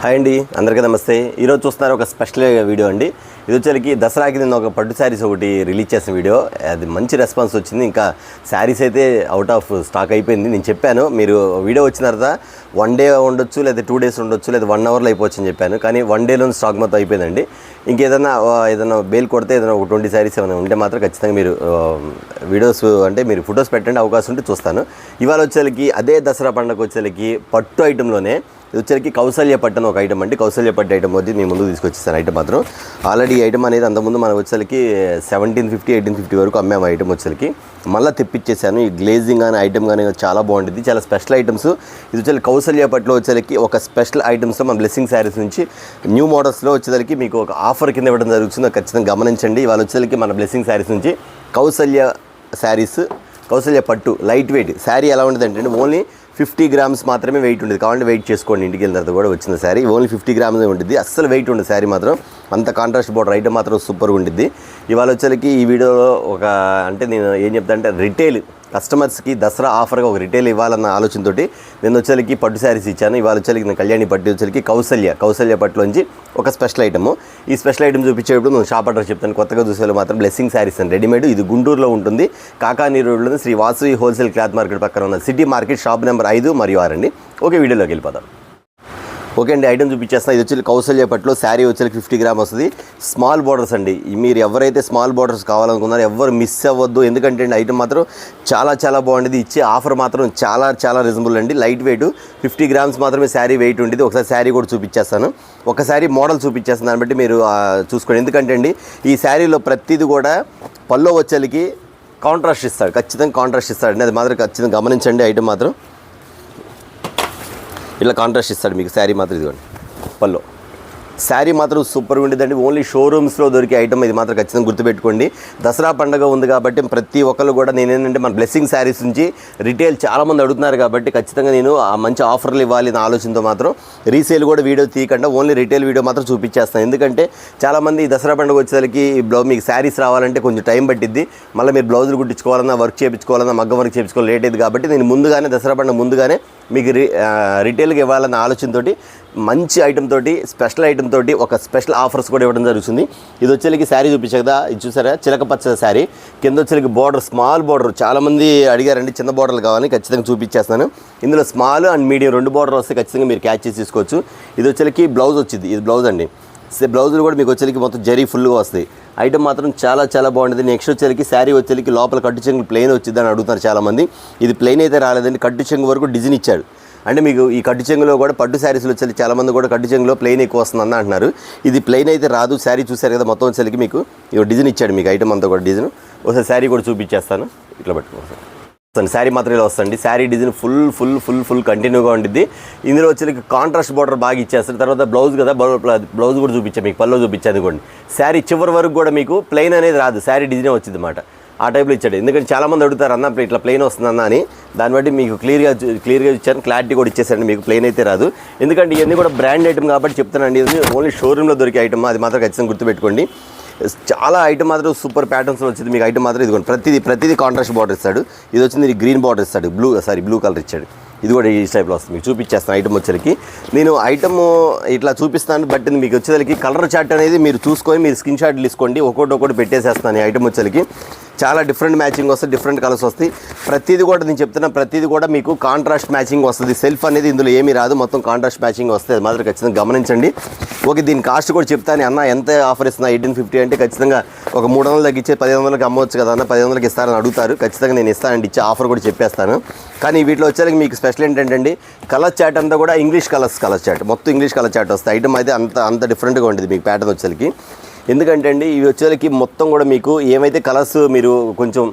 Hi అండి, అందరికీ నమస్తే. ఈరోజు చూస్తున్నారు ఒక స్పెషల్ వీడియో అండి. ఇది వచ్చేసరికి దసరాకి నేను ఒక పట్టు శారీస్ ఒకటి రిలీజ్ చేసిన వీడియో. అది మంచి రెస్పాన్స్ వచ్చింది. ఇంకా శారీస్ అయితే అవుట్ ఆఫ్ స్టాక్ అయిపోయింది. నేను చెప్పాను మీరు వీడియో వచ్చిన తర్వాత 1 డే ఉండొచ్చు, లేదా 2 days ఉండొచ్చు, లేదా 1 hourలో అయిపోవచ్చు అని చెప్పాను. కానీ 1 dayలో స్టాక్ మొత్తం అయిపోయిందండి. ఇంకేదైనా బేల్ కొడితే ఏదైనా ఒక 20 శారీస్ ఏమైనా ఉంటే మాత్రం ఖచ్చితంగా మీరు వీడియోస్ అంటే మీరు ఫొటోస్ పెట్టండి, అవకాశం ఉంటే చూస్తాను. ఇవాళ వచ్చేసరికి అదే దసరా పండుగ వచ్చేసరికి పట్టు ఐటెంలోనే ఇది వచ్చేసరికి కౌసల్య పట్టు అని ఒక ఐటమ్ అండి. కౌసల్య పట్టు ఐటమ్ వచ్చి నేను ముందుకు తీసుకొచ్చేస్తాను. ఐటమ్ మాత్రం ఆల్రెడీ ఈ ఐటమ్ అనేది అంతకుముందు మనకు వచ్చేసరికి 1750, 1850 వరకు అమ్మాము. ఐటమ్ వచ్చేసరికి మళ్ళీ తెప్పించేసాను. ఈ గ్లేజింగ్ కానీ ఐటమ్ కానీ చాలా బాగుంటుంది, చాలా స్పెషల్ ఐటమ్స్. ఇది వచ్చేసరికి కౌసల్య పట్టులో వచ్చేసరికి ఒక స్పెషల్ ఐటమ్స్లో మన బ్లెస్సింగ్ శారీస్ నుంచి న్యూ మోడల్స్లో వచ్చేసరికి మీకు ఒక ఆఫర్ కింద ఇవ్వడం జరుగుతుంది. ఖచ్చితంగా గమనించండి. ఇవాళ వచ్చేసరికి మన బ్లెస్సింగ్ శారీస్ నుంచి కౌసల్య శారీస్, కౌసల్య పట్టు లైట్ వెయిట్ శారీ ఎలా ఉంటుంది అంటే ఓన్లీ 50 grams మాత్రమే వెయిట్ ఉంటుంది. కావాలంటే వెయిట్ చేసుకోండి, ఇంటికి వెళ్ళిన తర్వాత కూడా వచ్చిన శారీ ఓన్లీ 50 grams ఉంటుంది. అస్సలు వెయిట్ ఉండదు శారీ మాత్రం. అంత కాంట్రాస్ట్ బోర్డర్ ఐటమ్ మాత్రం సూపర్గా ఉంటుంది. ఇవాళ వచ్చేసరికి ఈ వీడియోలో ఒక అంటే నేను ఏం చెప్తా అంటే రిటైల్ కస్టమర్స్కి దసరా ఆఫర్గా ఒక రిటైల్ ఇవ్వాలన్న ఆలోచనతోటి నేను వచ్చేసరికి పట్టు శారీస్ ఇచ్చాను. ఇవాళ వచ్చేసరికి నేను కళ్యాణి పట్టు వచ్చేసరికి కౌసల్య పట్టులోంచి ఒక స్పెషల్ ఐటమ్. ఈ స్పెషల్ ఐటమ్ చూపించేటప్పుడు నేను షాప్ అడ్రస్ చెప్తాను. కొత్తగా చూసేవాళ్ళు మాత్రం బ్లెస్సింగ్ శారీస్ అని రెడీమేడ్. ఇది గుంటూరులో ఉంటుంది. కాకానీ రోడ్లో Sri Vasavi wholesale cloth market పక్కన ఉన్న సిటీ మార్కెట్ షాప్ నెంబర్ 5 మరియు 6 అండి. ఓకే, వీడియోలోకి వెళ్ళిపోతాం. ఓకే అండి, ఐటమ్ చూపించేస్తాను. ఇది వచ్చి కౌసల్య పట్టులో శారీ వచ్చేసి 50 grams వస్తుంది. స్మాల్ బార్డర్స్ అండి. మీరు ఎవరైతే స్మాల్ బార్డర్స్ కావాలనుకున్నారో ఎవరు మిస్ అవ్వద్దు. ఎందుకంటే అండి ఐటమ్ మాత్రం చాలా బాగుంటుంది. ఇచ్చే ఆఫర్ మాత్రం చాలా రీజనబుల్ అండి. లైట్ వెయిట్ 50 grams మాత్రమే శారీ వెయిట్ ఉంటుంది. ఒకసారి శారీ కూడా చూపించేస్తాను. ఒకసారి మోడల్ చూపించేస్తాను, దాన్ని బట్టి మీరు చూసుకోండి. ఎందుకంటే అండి ఈ శారీలో ప్రతిదీ కూడా పల్లో వచ్చేకి కాంట్రాస్ట్ ఇస్తాడు, ఖచ్చితంగా కాంట్రాస్ట్ ఇస్తాడండి. అది మాత్రం ఖచ్చితంగా గమనించండి. ఐటమ్ మాత్రం ఇలా కాంట్రాస్ట్ ఇస్తాడు మీకు. శారీ మాత్రం ఇదిగోండి పల్లో శారీ మాత్రం సూపర్గా ఉండేదండి. ఓన్లీ షోరూమ్స్లో దొరికే ఐటమ్ ఇది మాత్రం ఖచ్చితంగా గుర్తుపెట్టుకోండి. దసరా పండుగ ఉంది కాబట్టి ప్రతి ఒక్కరు కూడా నేనేంటంటే మన బ్లెస్సింగ్ శారీస్ నుంచి రిటైల్ చాలామంది అడుగుతున్నారు కాబట్టి ఖచ్చితంగా నేను ఆ మంచి ఆఫర్లు ఇవ్వాలి నా ఆలోచనతో మాత్రం రీసేల్ కూడా వీడియో తీయకుండా ఓన్లీ రిటైల్ వీడియో మాత్రం చూపించేస్తాను. ఎందుకంటే చాలామంది దసరా పండుగ వచ్చేసరికి మీకు శారీస్ రావాలంటే కొంచెం టైం పట్టిద్ది. మళ్ళీ మీరు బ్లౌజులు కుట్టించుకోవాలన్నా, వర్క్ చేయించుకోవాలన్నా, మగ్గం వర్క్ చేయించుకోవాలి, లేట్ అయింది కాబట్టి నేను ముందుగానే దసరా పండుగ ముందుగానే మీకు రిటైల్గా ఇవ్వాలన్న ఆలోచనతోటి మంచి ఐటమ్ తోటి స్పెషల్ ఐటమ్ తోటి ఒక స్పెషల్ ఆఫర్స్ కూడా ఇవ్వడం జరుగుతుంది. ఇది వచ్చేకి శారీ చూపించే కదా, ఇది చూసారా చిలక పచ్చ శారీ. కింద వచ్చేకి బార్డర్ స్మాల్ బార్డర్ చాలామంది అడిగారండి, చిన్న బార్డర్లు కావాలని ఖచ్చితంగా చూపించేస్తాను. ఇందులో స్మాల్ అండ్ మీడియం 2 బార్డర్ వస్తే ఖచ్చితంగా మీరు క్యాచ్ చేసి తీసుకోవచ్చు. ఇది వచ్చేకి బ్లౌజ్ వచ్చింది. ఇది బ్లౌజ్ అండి. బ్లౌజులు కూడా మీకు వచ్చేకి మొత్తం జరీ ఫుల్గా వస్తాయి. ఐటమ్ మాత్రం చాలా బాగుంటుంది. నెక్స్ట్ వచ్చేకి శారీ వచ్చేకి లోపల కట్టు చెంగు ప్లెయిన్ వచ్చిందని అడుగుతారు చాలామంది. ఇది ప్లెయిన్ అయితే రాలేదండి, కట్టు చెంగు వరకు డిజైన్ ఇచ్చాడు. అంటే మీకు ఈ కట్టు చెంగులో కూడా పట్టు శారీస్లో వచ్చేసి చాలామంది కూడా కట్టు చెంగులో ప్లెయిన్ ఎక్కువ వస్తుందని అంటున్నారు. ఇది ప్లెయిన్ అయితే రాదు. శారీ చూసారు కదా, మొత్తం వచ్చేకి మీకు ఇక డిజైన్ ఇచ్చాడు. మీకు ఐటమ్ అంతా కూడా డిజైన్. ఒకసారి శారీ కూడా చూపించేస్తాను. ఇట్లా పట్టుకోండి. శారీ మాత్రం ఇలా వస్తుంది. శారీ డిజైన్ ఫుల్ కంటిన్యూగా ఉంటుంది. ఇందులో వచ్చేకి కాంట్రాస్ట్ బార్డర్ బాగా ఇచ్చేస్తారు. తర్వాత బ్లౌజ్ కదా, బ్లౌజ్ కూడా చూపించాను మీకు, పల్లో చూపించాను కూడా. శారీ చివరి వరకు కూడా మీకు ప్లెయిన్ అనేది రాదు, శారీ డిజైన్ వచ్చింది అన్నమాట. ఆ టైప్లో ఇచ్చాడు. ఎందుకంటే చాలామంది అడుగుతారు అన్న ఇట్లా ప్లెయిన్ వస్తుందన్న అని. దాన్ని బట్టి మీకు క్లియర్గా ఇచ్చాను, క్లారిటీ కూడా ఇచ్చేసాను. మీకు ప్లెయిన్ అయితే రాదు. ఎందుకంటే ఇవన్నీ కూడా బ్రాండ్ ఐటమ్ కాబట్టి చెప్తానండి. ఇది ఓన్లీ షోరూంలో దొరికే ఐటమ్, అది మాత్రం ఖచ్చితంగా గుర్తుపెట్టుకోండి. చాలా ఐటమ్ మాత్రం సూపర్ ప్యాటర్న్స్లో వచ్చింది మీకు. ఐటమ్ మాత్రం ఇదిగోండి ప్రతిదీ కాంట్రాస్ట్ బార్డర్ ఇస్తాడు. ఇది వచ్చింది గ్రీన్ బార్డర్ ఇస్తాడు, బ్లూ కలర్ ఇచ్చాడు. ఇది కూడా ఈ టైప్లో వస్తుంది. మీకు చూపించేస్తాను ఐటమ్ వచ్చేసరికి. నేను ఐటమ్ ఇట్లా చూపిస్తాను, బట్ మీకు వచ్చేసరికి కలర్ చార్ట్ అనేది మీరు చూసుకొని మీరు స్క్రీన్ షాట్లు తీసుకోండి. ఒక్కొక్కటి పెట్టేసేస్తాను. ఈ ఐటమ్ వచ్చేసరికి చాలా డిఫరెంట్ మ్యాచింగ్ వస్తుంది, డిఫరెంట్ కలర్స్ వస్తాయి. ప్రతిదీ కూడా నేను చెప్తున్నా, ప్రతిదీ కూడా మీకు కాంట్రాస్ట్ మ్యాచింగ్ వస్తుంది. సెల్ఫ్ అనేది ఇందులో ఏమీ రాదు, మొత్తం కాంట్రాస్ట్ మ్యాచింగ్ వస్తుంది. అది మాత్రం ఖచ్చితంగా గమనించండి. ఓకే, దీని కాస్ట్ కూడా చెప్తాను. అన్న ఎంత ఆఫర్ ఇస్తున్నా 1850 అంటే ఖచ్చితంగా ఒక 300 తగ్గించే 1500కి అమ్మవచ్చు కదా అన్న, 1500కి ఇస్తారని అడుగుతారు. ఖచ్చితంగా నేను ఇస్తానండి, ఇచ్చే ఆఫర్ కూడా చెప్పేస్తాను. కానీ వీటిలో వచ్చేసరికి మీకు స్పెషల్ ఏంటంటే కలర్ చార్ట్ అంతా కూడా ఇంగ్లీష్ కలర్ చార్ట్, మొత్తం ఇంగ్లీష్ కలర్ చార్ట్ వస్తాయి. ఐటమ్ అయితే అంత డిఫరెంట్గా ఉంటుంది మీకు ప్యాటర్న్ వచ్చేసరికి. ఎందుకంటే అండి ఇవి వచ్చేసరికి మొత్తం కూడా మీకు ఏమైతే కలర్స్ మీరు కొంచెం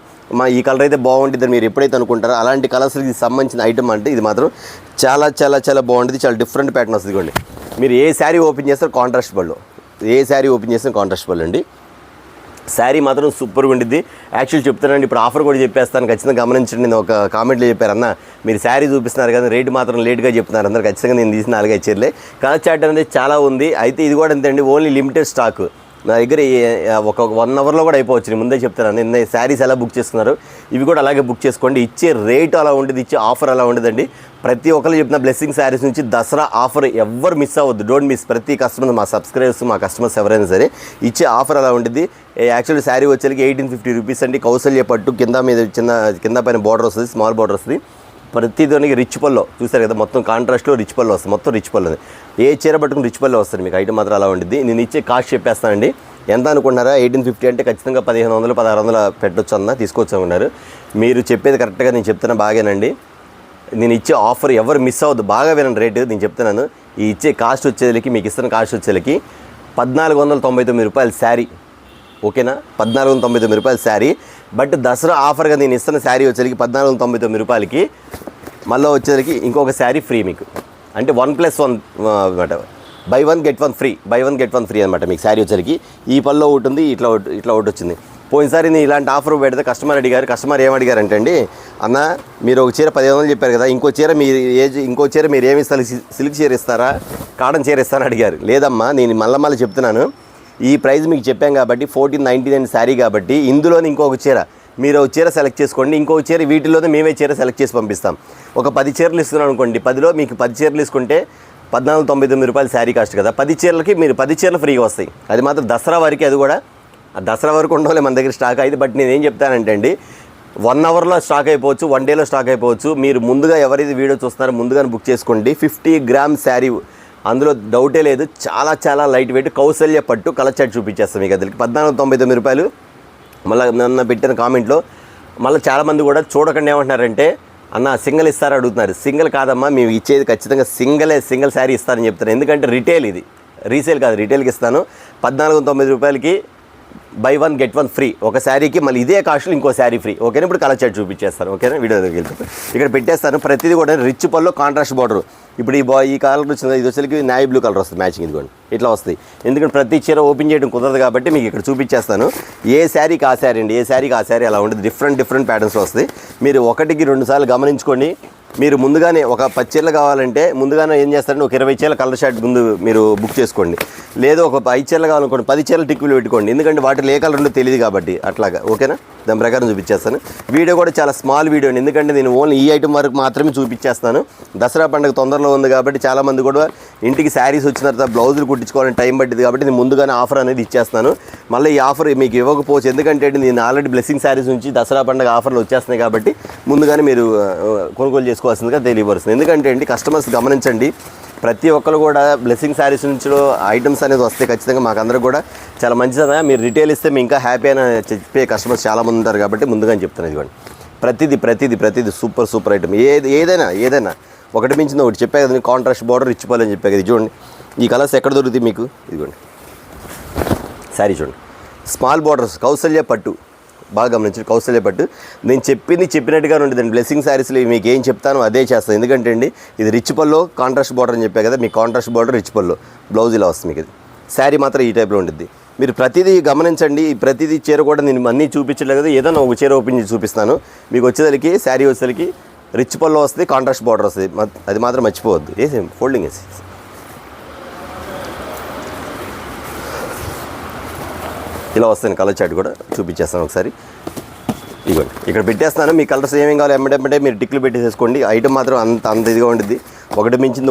ఈ కలర్ అయితే బాగుంటుందని మీరు ఎప్పుడైతే అనుకుంటారో అలాంటి కలర్స్కి సంబంధించిన ఐటమ్ అంటే ఇది మాత్రం చాలా బాగుంటుంది. చాలా డిఫరెంట్ ప్యాటర్న్ వస్తుంది. ఇవ్వండి, మీరు ఏ శారీ ఓపెన్ చేస్తారో కాంట్రాస్ట్ బల్లో, ఏ శారీ ఓపెన్ చేస్తారో కాంట్రాస్ట్ బల్ అండి. శారీ మాత్రం సూపర్గా ఉండిద్ది. యాక్చువల్ చెప్తానండి, ఇప్పుడు ఆఫర్ కూడా చెప్పేస్తాను, ఖచ్చితంగా గమనించండి. నేను ఒక కామెంట్లో చెప్పారన్న మీరు శారీ చూపిస్తున్నారు కదా, రేటు మాత్రం లేట్గా చెప్తున్నారు అందరు. ఖచ్చితంగా నేను తీసిన 4-5 చీరలే. కలర్ చార్ట్ అనేది చాలా ఉంది. అయితే ఇది కూడా అంతే అండి, ఓన్లీ లిమిటెడ్ స్టాక్. నా దగ్గర ఒక 1 అవర్లో కూడా అయిపోవచ్చు. నేను ముందే చెప్తాను. నిన్న శారీస్ ఎలా బుక్ చేసుకున్నారు ఇవి కూడా అలాగే బుక్ చేసుకోండి. ఇచ్చే రేటు అలా ఉండేది, ఇచ్చే ఆఫర్ అలా ఉండదండి. ప్రతి ఒక్కరు చెప్పిన బ్లెస్సింగ్ శారీస్ నుంచి దసరా ఆఫర్ ఎవ్వరు మిస్ అవ్వద్దు. Don't miss. ప్రతి కస్టమర్, మా సబ్స్క్రైబర్స్, మా కస్టమర్స్ ఎవరైనా సరే ఇచ్చే ఆఫర్ అలా ఉండేది. యాక్చువల్లీ శారీ వచ్చేకి 1850 రూపీస్ అండి. కౌసల్య పట్టు కింద మీద కింద పైన బార్డర్ వస్తుంది, స్మాల్ బార్డర్ వస్తుంది. ప్రతిదానికి రిచ్ పల్లో చూస్తారు కదా, మొత్తం కాంట్రాస్ట్లో రిచ్ పల్లో వస్తుంది. మొత్తం రిచ్ పల్లో ఏ చీర పట్టుకుని రిచ్ పల్లో వస్తుంది. మీకు ఐటమ్ మాత్రం అలా ఉంటుంది. నేను ఇచ్చే కాస్ట్ చెప్పేస్తానండి. ఎంత అనుకుంటున్నారా? 1850 అంటే ఖచ్చితంగా 1500 1600 పెట్టొచ్చు అన్న, తీసుకోవచ్చు అనుకున్నారు. మీరు చెప్పేది కరెక్ట్గా నేను చెప్తున్నా బాగానండి. నేను ఇచ్చే ఆఫర్ ఎవరు మిస్ అవ్వద్దు. బాగా వినండి రేటు నేను చెప్తున్నాను. ఈ ఇచ్చే కాస్ట్ వచ్చేదికి, మీకు ఇస్తున్న కాస్ట్ వచ్చేదికి 1499 రూపాయలు శారీ. ఓకేనా? 1499 రూపాయలు శారీ. బట్ దసరా ఆఫర్గా నేను ఇస్తున్న శారీ వచ్చేసరికి 1499 రూపాయలకి మళ్ళీ వచ్చేసరికి ఇంకొక శారీ ఫ్రీ మీకు. అంటే 1+1 అనమాట. By 1 get 1 free, by 1 get 1 free అనమాట. మీకు శారీ వచ్చేసరికి ఈ పల్లో ఒకటి ఉంది, ఇట్లా ఒకటి వచ్చింది. పోయినసారి నేను ఇలాంటి ఆఫర్ పెడితే కస్టమర్ ఏమడిగారంటే అండి, అన్న మీరు ఒక చీర 1500 చెప్పారు కదా, ఇంకో చీర మీరు ఏమి ఇస్తారు, సిల్క్ చీర ఇస్తారా, కాటన్ చీర ఇస్తారని అడిగారు. లేదమ్మా, నేను మళ్ళీ చెప్తున్నాను. ఈ ప్రైస్ మీకు చెప్పాం కాబట్టి 1499 శారీ కాబట్టి ఇందులోనే ఇంకొక చీర మీరు ఒక చీర సెలెక్ట్ చేసుకోండి. ఇంకొక చీర వీటిలోనే మేమే చీర సెలెక్ట్ చేసి పంపిస్తాం. ఒక 10 చీరలు ఇస్తున్నాం అనుకోండి, 10లో మీకు 10 చీరలు తీసుకుంటే 1499 రూపాయలు శారీ కాస్ట్ కదా. 10 చీరలకి మీరు 10 చీరలు ఫ్రీగా వస్తాయి. అది మాత్రం దసరా వరకు, అది కూడా దసరా వరకు ఉండలే మన దగ్గర స్టాక్ అయితే. బట్ నేనేం చెప్తానంటే అండి, 1 అవర్లో స్టాక్ అయిపోవచ్చు, 1 డేలో స్టాక్ అయిపోవచ్చు. మీరు ముందుగా ఎవరైతే వీడియో చూస్తున్నారో ముందుగానే బుక్ చేసుకోండి. 50 గ్రామ్ శారీ, అందులో డౌటే లేదు. చాలా లైట్ వెయిట్ కౌసల్య పట్టు కలర్ చార్ట్ చూపించేస్తాం మీకు. అదికి 1499 రూపాయలు. మళ్ళీ నన్ను పెట్టిన కామెంట్లో మళ్ళీ చాలామంది కూడా చూడకుండా ఏమంటున్నారంటే, అన్న సింగిల్ ఇస్తారా అడుగుతున్నారు. సింగిల్ కాదమ్మా, మేము ఇచ్చేది ఖచ్చితంగా సింగిల్ శారీ ఇస్తారని చెప్తాను. ఎందుకంటే రిటైల్, ఇది రీసేల్ కాదు, రిటైల్కి ఇస్తాను. 1499 రూపాయలకి బై 1 get 1 ఫ్రీ. ఒక శారీకి మళ్ళీ ఇదే కాస్ట్లో ఇంకో శారీ ఫ్రీ. ఓకేనా? ఇప్పుడు కలర్ చార్ట్ చూపించేస్తాను. ఓకేనా? వీడియో దగ్గరికి వెళ్తాను. ఇక్కడ పెట్టేస్తాను. ప్రతిదీ కూడా రిచ్ పల్లో కాంట్రాస్ట్ బార్డర్. ఇప్పుడు ఈ కలర్ వచ్చింది, ఇది వచ్చేసరికి నావీ బ్లూ కలర్ వస్తుంది మ్యాచింగ్. ఇదిగోండి ఇట్లా వస్తుంది. ఎందుకంటే ప్రతి చీర ఓపెన్ చేయడం కుదరదు కాబట్టి మీకు ఇక్కడ చూపించేస్తాను. ఏ శారీకి ఆ శారీ అండి, ఏ శారీకి ఆ శారీ అలా ఉంటుంది. డిఫరెంట్ ప్యాటర్న్స్ వస్తుంది. మీరు 1కి 2 సార్లు గమనించుకోండి. మీరు ముందుగానే ఒక 10 చీరలు కావాలంటే ముందుగానే ఏం చేస్తారంటే ఒక 20 చీరల కలర్ షర్ట్ ముందు మీరు బుక్ చేసుకోండి. లేదు ఒక 5 చీరలు కావాలనుకోండి, 10 చీరల టిక్కులు పెట్టుకోండి. ఎందుకంటే వాటిలో ఏ కలర్ ఉందో తెలియదు కాబట్టి. అట్లాగా. ఓకేనా? దాని ప్రకారం చూపించేస్తాను. వీడియో కూడా చాలా స్మాల్ వీడియో అండి, ఎందుకంటే నేను ఓన్లీ ఈ ఐటమ్ వరకు మాత్రమే చూపించేస్తాను. దసరా పండుగ తొందరలో ఉంది కాబట్టి చాలామంది కూడా ఇంటికి శారీస్ వచ్చిన తర్వాత బ్లౌజులు కుట్టించుకోవాలని టైం పట్టింది కాబట్టి నేను ముందుగానే ఆఫర్ అనేది ఇచ్చేస్తాను. మళ్ళీ ఈ ఆఫర్ మీకు ఇవ్వకపోవచ్చు, ఎందుకంటే నేను ఆల్రెడీ బ్లెస్సింగ్ శారీస్ నుంచి దసరా పండుగ ఆఫర్లు వచ్చేస్తున్నాయి కాబట్టి ముందుగానే మీరు కొనుగోలు చేసుకోవాల్సిందిగా తెలియపరుస్తుంది. ఎందుకంటే అండి, కస్టమర్స్ గమనించండి, ప్రతి ఒక్కరు కూడా బ్లెస్సింగ్ శారీస్ నుంచి ఐటమ్స్ అనేది వస్తే ఖచ్చితంగా మాకందరూ కూడా చాలా మంచిదన్నా. మీరు రిటైల్ ఇస్తే మీ ఇంకా హ్యాపీ అని చెప్పే కస్టమర్స్ చాలామంది ఉంటారు కాబట్టి ముందుగా చెప్తాను. ఇదిగోండి ప్రతిదీ సూపర్ ఐటమ్. ఏదైనా ఒకటి మించింది ఒకటి చెప్పే కదా. కాంట్రాస్ట్ బార్డర్ రిచ్ పళ్ళు అని చెప్పే కదా. చూడండి ఈ కలర్స్ ఎక్కడ దొరుకుతాయి మీకు. ఇదిగోండి శారీ చూడండి, స్మాల్ బార్డర్స్ కౌసల్య పట్టు. బాగా గమనించండి, కౌసల్య పట్టు. నేను చెప్పినట్టుగా ఉండేదండి. బ్లెస్సింగ్ శారీస్లో మీకు ఏం చెప్తానో అదే చేస్తాను. ఎందుకంటే అండి, ఇది రిచ్ పల్లో కాంట్రాస్ట్ బార్డర్ అని చెప్పే కదా. మీకు కాంట్రాస్ట్ బార్డర్ రిచ్ పల్లో, బ్లౌజ్ ఇలా వస్తుంది మీకు. ఇది శారీ మాత్రం ఈ టైప్లో ఉంటుంది. మీరు ప్రతిదీ గమనించండి. ప్రతిదీ చీర కూడా నేను అన్నీ చూపించలేదు కదా, ఏదైనా ఒక చీర ఓపెన్ చేసి చూపిస్తాను మీకు. వచ్చేసరికి శారీ వచ్చేసరికి రిచ్ పల్లో వస్తుంది, కాంట్రాస్ట్ బార్డర్ వస్తుంది. అది మాత్రం మర్చిపోవద్దు. వేసేం ఫోల్డింగ్ వేసి ఇలా వస్తాను. కలర్ చార్ట్ కూడా చూపించేస్తాను ఒకసారి. ఇదిగోండి ఇక్కడ పెట్టేస్తాను. మీ కలర్స్ ఏమేమి కావాలి ఎమ్మటే మీరు టిక్లు పెట్టేసేసుకోండి. ఐటమ్ మాత్రం అంత ఇదిగా ఉంటుంది. ఒకటి మించింది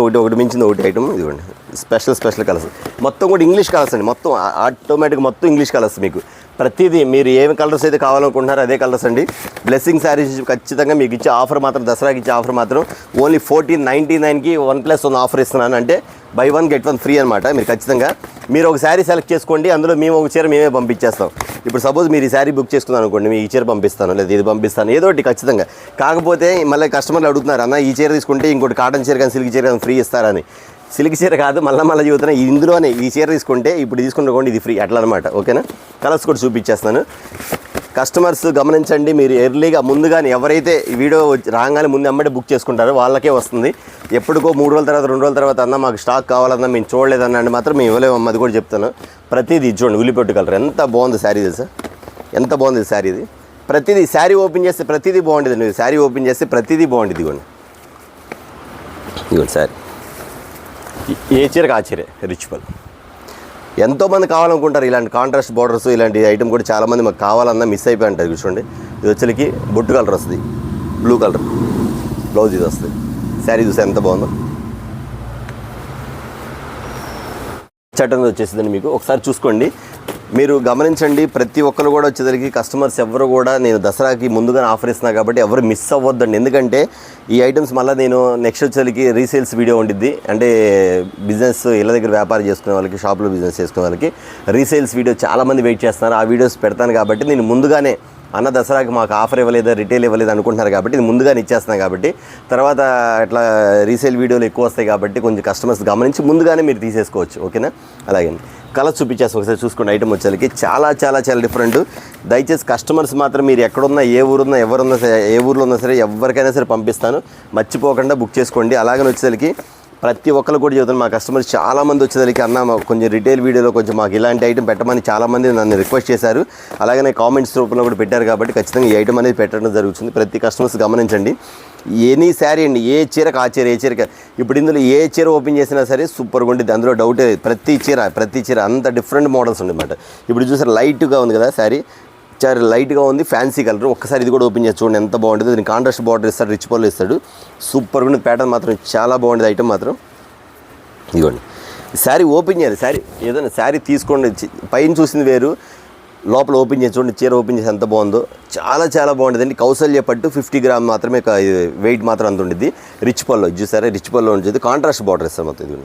ఒకటి ఐటమ్. ఇదిగోండి స్పెషల్ కలర్స్. మొత్తం కూడా ఇంగ్లీష్ కలర్స్ అండి. మొత్తం ఆటోమేటిక్గా మొత్తం ఇంగ్లీష్ కలర్స్. మీకు ప్రతిదీ మీరు ఏమి కలర్స్ అయితే కావాలనుకుంటున్నారో అదే కలర్స్ అండి. బ్లెస్సింగ్ శారీస్ ఖచ్చితంగా మీకు ఇచ్చే ఆఫర్ మాత్రం, దసరాకి ఇచ్చే ఆఫర్ మాత్రం ఓన్లీ 1499కి 1+1 ఆఫర్ ఇస్తున్నాను. అంటే బై 1 get 1 ఫ్రీ అనమాట. మీరు ఖచ్చితంగా మీరు ఒక శారీ సెలెక్ట్ చేసుకోండి, అందులో మేము ఒక చీర మేమే పంపించేస్తాం. ఇప్పుడు సపోజ్ మీరు ఈ శారీ బుక్ చేసుకున్నాను అనుకోండి, మీ ఈ చీర పంపిస్తాను లేదా ఇది పంపిస్తాను, ఏదో ఒకటి ఖచ్చితంగా. కాకపోతే మళ్ళీ కస్టమర్లు అడుగుతున్నారు, అన్న ఈ చీర తీసుకుంటే ఇంకోటి కాటన్ చీర కానీ సిల్క్ చీర కానీ ఫ్రీ ఇస్తారని. సిల్క్ చీర కాదు, మళ్ళీ చెబుతున్నా, ఇందులోనే ఈ చీర తీసుకుంటే ఇప్పుడు తీసుకుంటే ఇది ఫ్రీ అట్లా అనమాట. ఓకేనా? కలర్స్ కూడా చూపించేస్తాను. కస్టమర్స్ గమనించండి, మీరు ఎర్లీగా ముందుగానే ఎవరైతే ఈ వీడియో రాగానే ముందు అమ్మడే బుక్ చేసుకుంటారో వాళ్ళకే వస్తుంది. ఎప్పటికో 3 రోజుల తర్వాత 2 రోజుల తర్వాత అన్న మాకు స్టాక్ కావాలన్నా మేము చూడలేదన్నా అంటే మాత్రం మేము ఇవ్వలేము. అది కూడా చెప్తాను. ప్రతిదీ చూడండి, ఉల్లిపొట్టు కలర్ ఎంత బాగుంది శారీ తెలుసా, ఎంత బాగుంది శారీ. ఇది ప్రతిదీ శారీ ఓపెన్ చేస్తే ప్రతిదీ బాగుంటుంది. మీరు శారీ ఓపెన్ చేస్తే ప్రతిదీ బాగుంటుంది. ఇదిగోండి శారీ ఏ చీరకు ఆ చీరే రిచ్ పళ్ళు. ఎంతోమంది కావాలనుకుంటారు ఇలాంటి కాంట్రాస్ట్ బార్డర్స్, ఇలాంటి ఐటమ్ కూడా చాలామంది మాకు కావాలన్నా మిస్ అయిపోయి అంటారు. చూడండి, ఇది వచ్చేకి బొట్టు కలర్ వస్తుంది, బ్లూ కలర్ బ్లౌజ్ ఇది వస్తుంది. శారీ చూస్తే ఎంత బాగుందో. చట్టం వచ్చేసిందండి మీకు, ఒకసారి చూసుకోండి. మీరు గమనించండి, ప్రతి ఒక్కరు కూడా వచ్చేసరికి కస్టమర్స్ ఎవరు కూడా నేను దసరాకి ముందుగానే ఆఫర్ ఇస్తున్నాను కాబట్టి ఎవరు మిస్ అవ్వద్దండి. ఎందుకంటే ఈ ఐటమ్స్ మళ్ళీ నేను నెక్స్ట్ వచ్చేసరికి రీసేల్స్ వీడియో ఉండిద్ది. అంటే బిజినెస్ ఇళ్ళ దగ్గర వ్యాపారం చేసుకునే వాళ్ళకి, షాప్లో బిజినెస్ చేసుకునే వాళ్ళకి రీసేల్స్ వీడియో చాలామంది వెయిట్ చేస్తున్నారు. ఆ వీడియోస్ పెడతాను కాబట్టి నేను ముందుగానే అన్న దసరాకి మాకు ఆఫర్ ఇవ్వలేదు, రిటైల్ ఇవ్వలేదు అనుకుంటున్నారు కాబట్టి ఇది ముందుగానే ఇచ్చేస్తున్నాను. కాబట్టి తర్వాత అట్లా రీసేల్ వీడియోలు ఎక్కువ వస్తాయి కాబట్టి కొంచెం కస్టమర్స్ గమనించి ముందుగానే మీరు తీసేసుకోవచ్చు. ఓకేనా? అలాగే కలర్ చూపించేస్తాం, ఒకసారి చూసుకోండి. ఐటమ్ వచ్చేసరికి చాలా చాలా చాలా డిఫరెంట్. దయచేసి కస్టమర్స్ మాత్రం మీరు ఎక్కడున్నా, ఏ ఊరున్నా, ఎవరున్నా సరే, ఏ ఊర్లో ఉన్నా సరే, ఎవరికైనా సరే పంపిస్తాను, మర్చిపోకుండా బుక్ చేసుకోండి. అలాగని వచ్చేసరికి ప్రతి ఒక్కరు కూడా చెబుతాను, మా కస్టమర్స్ చాలామంది వచ్చేసరికి అన్న కొంచెం రిటైల్ వీడియోలో కొంచెం మాకు ఇలాంటి ఐటమ్ పెట్టమని చాలామంది నన్ను రిక్వెస్ట్ చేశారు. అలాగనే కామెంట్స్ రూపంలో కూడా పెట్టారు కాబట్టి ఖచ్చితంగా ఈ ఐటమ్ అనేది పెట్టడం జరుగుతుంది. ప్రతి కస్టమర్స్ గమనించండి. ఎనీ శారీ అండి, ఏ చీరకు ఆ చీర, ఏ చీరక ఇప్పుడు ఇందులో ఏ చీర ఓపెన్ చేసినా సరే సూపర్గా ఉంటుంది, అందులో డౌటే లేదు. ప్రతి చీర అంత డిఫరెంట్ మోడల్స్ ఉండమాట. ఇప్పుడు చూసారు లైట్గా ఉంది కదా శారీ, చాలా లైట్గా ఉంది, ఫ్యాన్సీ కలర్. ఒక్కసారి ఇది కూడా ఓపెన్ చేసి చూడండి ఎంత బాగుంటుంది. దీనికి కాంట్రాస్ట్ బార్డర్ ఇస్తాడు, రిచ్ పళ్ళు ఇస్తాడు, సూపర్గా ఉంది. ప్యాటర్న్ మాత్రం చాలా బాగుంటుంది. ఐటమ్ మాత్రం ఇదిగోండి. శారీ ఓపెన్ చేయాలి, శారీ ఏదైనా శారీ తీసుకోండి, పైన చూసింది వేరు, లోపల ఓపెన్ చేసి చూడండి, చీర ఓపెన్ చేసి ఎంత బాగుందో, చాలా చాలా బాగుంటుందండి. కౌసల్య పట్టు 50 గ్రామ్ మాత్రమే వెయిట్ మాత్రం అంత ఉండిద్ది. రిచ్ పళ్ళు చూసారా, రిచ్ పళ్ళు ఉంటుంది, కాంట్రాస్ట్ బార్డర్ ఇస్తాం మొత్తం. ఇది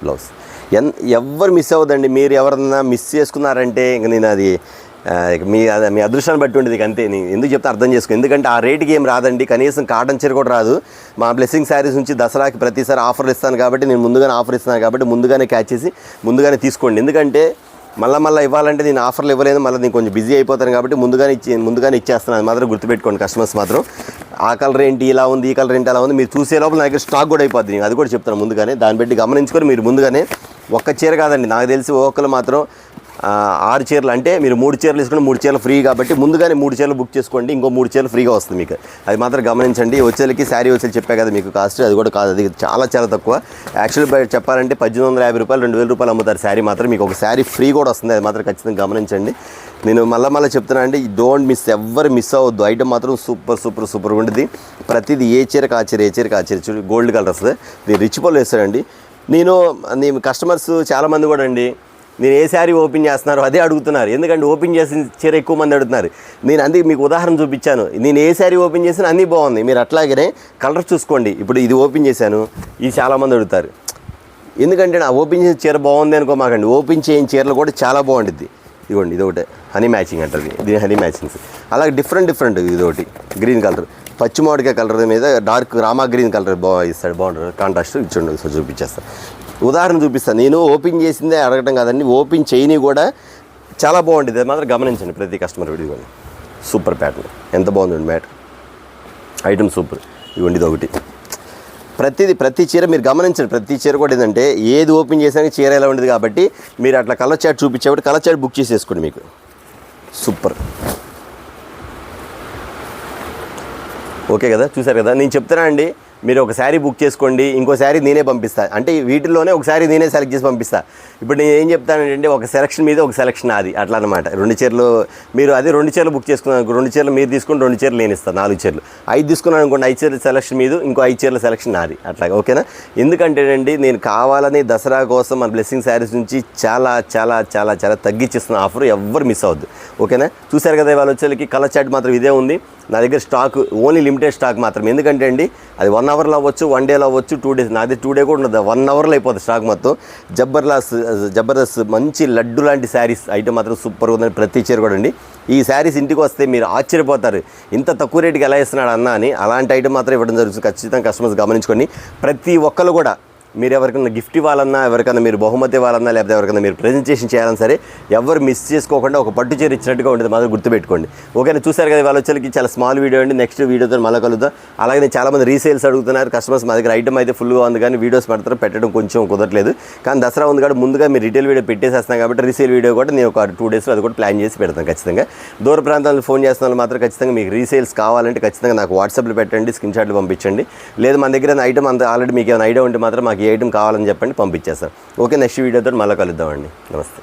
బ్లౌజ్ ఎవ్వరు మిస్ అవ్వదండి. మీరు ఎవరన్నా మిస్ చేసుకున్నారంటే ఇంక నేను అది మీ అదృష్టాన్ని బట్టి ఉండేది. అంతే. నేను ఎందుకు చెప్తే అర్థం చేసుకో, ఎందుకంటే ఆ రేటుకి ఏం రాదండి, కనీసం కాటన్ చీర కూడా రాదు. మా బ్లెస్సింగ్ శారీస్ నుంచి దసరాకి ప్రతిసారి ఆఫర్లు ఇస్తాను కాబట్టి, నేను ముందుగానే ఆఫర్ ఇస్తున్నాను కాబట్టి ముందుగానే క్యాచ్ చేసి ముందుగానే తీసుకోండి. ఎందుకంటే మళ్ళీ ఇవ్వాలంటే నేను ఆఫర్లు ఇవ్వలేదు, మళ్ళీ నేను కొంచెం బిజీ అయిపోతాను కాబట్టి ముందుగానే ఇచ్చేస్తున్నాను. అది మాత్రం గుర్తుపెట్టుకోండి కస్టమర్స్ మాత్రం. ఆ కలర్ ఏంటి ఇలా ఉంది, ఈ కలర్ ఏంటి అలా ఉంది, మీరు చూసే లోపల నా దగ్గర స్టాక్ కూడా అయిపోద్ది. అది కూడా చెప్తాను ముందుగానే. దాన్ని బట్టి గమనించుకొని మీరు ముందుగానే ఒక్క చీర కాదండి, నాకు తెలిసి ఒక్కరు మాత్రం 6 చీరలు, అంటే మీరు 3 చీరలు తీసుకుని 3 చీరలు ఫ్రీ కాబట్టి ముందుగానే 3 చీరలు బుక్ చేసుకోండి, ఇంకో 3 చీరలు ఫ్రీగా వస్తుంది మీకు. అది మాత్రం గమనించండి. వచ్చేలకి శారీ వచ్చేది చెప్పా కదా మీకు కాస్ట్, అది కూడా కాదు, అది చాలా చాలా తక్కువ. యాక్చువల్ బయట చెప్పాలంటే 1850 రూపాయలు, 2000 రూపాయలు అమ్ముతారు శారీ మాత్రం. మీకు ఒక శారీ ఫ్రీ కూడా వస్తుంది, అది మాత్రం ఖచ్చితంగా గమనించండి. నేను మళ్ళీ చెప్తున్నాను అండి, డోంట్ మిస్, ఎవరు మిస్ అవ్వద్దు. ఐటమ్ మాత్రం సూపర్ ఉంటుంది. ప్రతిదీ ఏ చీరకు ఆ చీర చూడు, గోల్డ్ కలర్ వస్తుంది. దీని రిచ్ పళ్ళు వేస్తాడండి. నేను కస్టమర్స్ చాలామంది కూడా అండి, నేను ఏ శారీ ఓపెన్ చేస్తున్నారో అదే అడుగుతున్నారు. ఎందుకంటే ఓపెన్ చేసిన చీర ఎక్కువ మంది అడుగుతున్నారు. నేను అందుకే మీకు ఉదాహరణ చూపించాను. నేను ఏ శారీ ఓపెన్ చేసినా అన్నీ బాగుంది. మీరు అట్లాగనే కలర్ చూసుకోండి. ఇప్పుడు ఇది ఓపెన్ చేశాను, ఇది చాలామంది అడుగుతారు. ఎందుకంటే నా ఓపెన్ చేసిన చీర బాగుంది అనుకో మాకండి, ఓపెన్ చేయని చీరలు కూడా చాలా బాగుంటుంది. ఇదిగోండి, ఇది ఒకటి హనీ మ్యాచింగ్ అంటారు, దీని హనీ మ్యాచింగ్స్. అలాగే డిఫరెంట్ ఇది ఒకటి గ్రీన్ కలర్, పచ్చి మామిడికాయ కలర్ మీద డార్క్ రామా గ్రీన్ కలర్ ఇస్తాడు, బాగుంటుంది కాంట్రాస్ట్. ఇచ్చిండు చూపించేస్తాను, ఉదాహరణ చూపిస్తాను. నేను ఓపెన్ చేసిందే అడగటం కాదండి, ఓపెన్ చేయని కూడా చాలా బాగుంటుంది. అది మాత్రం గమనించండి ప్రతి కస్టమర్. ఇదిగోండి సూపర్ ప్యాటర్న్, ఎంత బాగుందండి మ్యాట్ ఐటమ్ సూపర్. ఇవ్వండి ఇది ఒకటి. ప్రతి చీర మీరు గమనించండి. ప్రతి చీర కూడా ఏంటంటే ఏది ఓపెన్ చేసినా చీర ఎలా ఉండేది కాబట్టి మీరు అట్లా కలర్ చార్ట్ చూపించేవాటి కలర్ చార్ట్ బుక్ చేసేసుకోండి. మీకు సూపర్. ఓకే కదా, చూసారు కదా. నేను చెప్తున్నా అండి, మీరు ఒక శారీ బుక్ చేసుకోండి, ఇంకో శారీ నేనే పంపిస్తాను. అంటే వీటిల్లోనే ఒక శారీ నేనే సెలెక్ట్ చేసి పంపిస్తాను. ఇప్పుడు నేను ఏం చెప్తానంటే ఒక సెలక్షన్ మీద ఒక సెలక్షన్ అది అట్లా అనమాట. 2 చీరలు మీరు అదే 2 చీరలు బుక్ చేసుకున్నాను, 2 చీరలు మీరు తీసుకుని 2 చీరలు నేను ఇస్తాను, 4 చీరలు. 5 తీసుకున్నాను అనుకోండి, 5 చీరల సెలక్షన్ మీద ఇంకో 5 చీరల సెలక్షన్ నాది, అట్లాగా. ఓకేనా? ఎందుకంటే అండి, నేను కావాలని దసరా కోసం మన బ్లెస్సింగ్ శారీస్ నుంచి చాలా చాలా చాలా చాలా తగ్గించిస్తున్న ఆఫర్, ఎవ్వరు మిస్ అవ్వద్దు. ఓకేనా? చూసారు కదా, ఇవాళ వచ్చేకి కలర్ చార్ట్ మాత్రం ఇదే ఉంది నా దగ్గర. స్టాక్ ఓన్లీ లిమిటెడ్ స్టాక్ మాత్రం. ఎందుకంటే అండి, అది 1 అవర్లో అవ్వచ్చు, 1 డేలో అవ్వచ్చు, 2 డేస్. నాది 2 డే కూడా ఉండదు, 1 అవర్లో అయిపోతుంది స్టాక్ మొత్తం. జబర్దస్త్ మంచి లడ్డు లాంటి శారీస్ ఐటమ్ మాత్రం సూపర్ ఉందని ప్రతి చీర కూడా అండి. ఈ శారీస్ ఇంటికి వస్తే మీరు ఆశ్చర్యపోతారు, ఇంత తక్కువ రేటుకి ఎలా ఇస్తున్నాడు అన్న అని. అలాంటి ఐటమ్ మాత్రం ఇవ్వడం జరుగుతుంది. ఖచ్చితంగా కస్టమర్స్ గమనించుకోండి. ప్రతి ఒక్కరు కూడా మీరు ఎవరికైనా గిఫ్ట్ ఇవ్వాలన్నా, ఎవరికైనా మీరు బహుమతి ఇవ్వాలన్నా, లేకపోతే ఎవరికైనా మీరు ప్రెజెంటేషన్ చేయాలన్నా సరే ఎవరు మిస్ చేసుకోకుండా ఒక పట్టు చీర ఇచ్చినట్టుగా ఉంటుంది, మాత్రం గుర్తుపెట్టుకోండి. ఓకేనా? చూసారు కదా, వాళ్ళ వచ్చేకి చాలా స్మాల్ వీడియో అండి. నెక్స్ట్ వీడియోతో మళ్ళీ కలుద్దాం. అలాగే చాలామంది రీసేల్స్ అడుగుతున్నారు కస్టమర్స్. మా దగ్గర ఐటమ్ అయితే ఫుల్గా ఉంది, కానీ వీడియోస్ పెడతారు, పెట్టడం కొంచెం కుదరట్లేదు. కానీ దసరా ఉంది కాబట్టి ముందుగా మీరు రిటైల్ వీడియో పెట్టేసేస్తాం కాబట్టి రీసేల్ వీడియో కూడా నేను ఒక 2 డేస్లో అది కూడా ప్లాన్ చేసి పెడతాను ఖచ్చితంగా. దూర ప్రాంతాల్లో ఫోన్ చేస్తున్న మాత్రం ఖచ్చితంగా మీకు రీసేల్స్ కావాలంటే ఖచ్చితంగా నాకు వాట్సాప్లో పెట్టండి, స్క్రీన్ షాట్లు పంపించండి. లేదు మన దగ్గర ఐటమ్ అంత ఆల్రెడీ మీకు ఏమైనా ఐడియా ఉంటే మాత్రం మాకు ఈ ఐటమ్ కావాలని చెప్పండి, పంపించేస్తాను. ఓకే, నెక్స్ట్ వీడియోతో మళ్ళీ కలుద్దామండి. నమస్తే.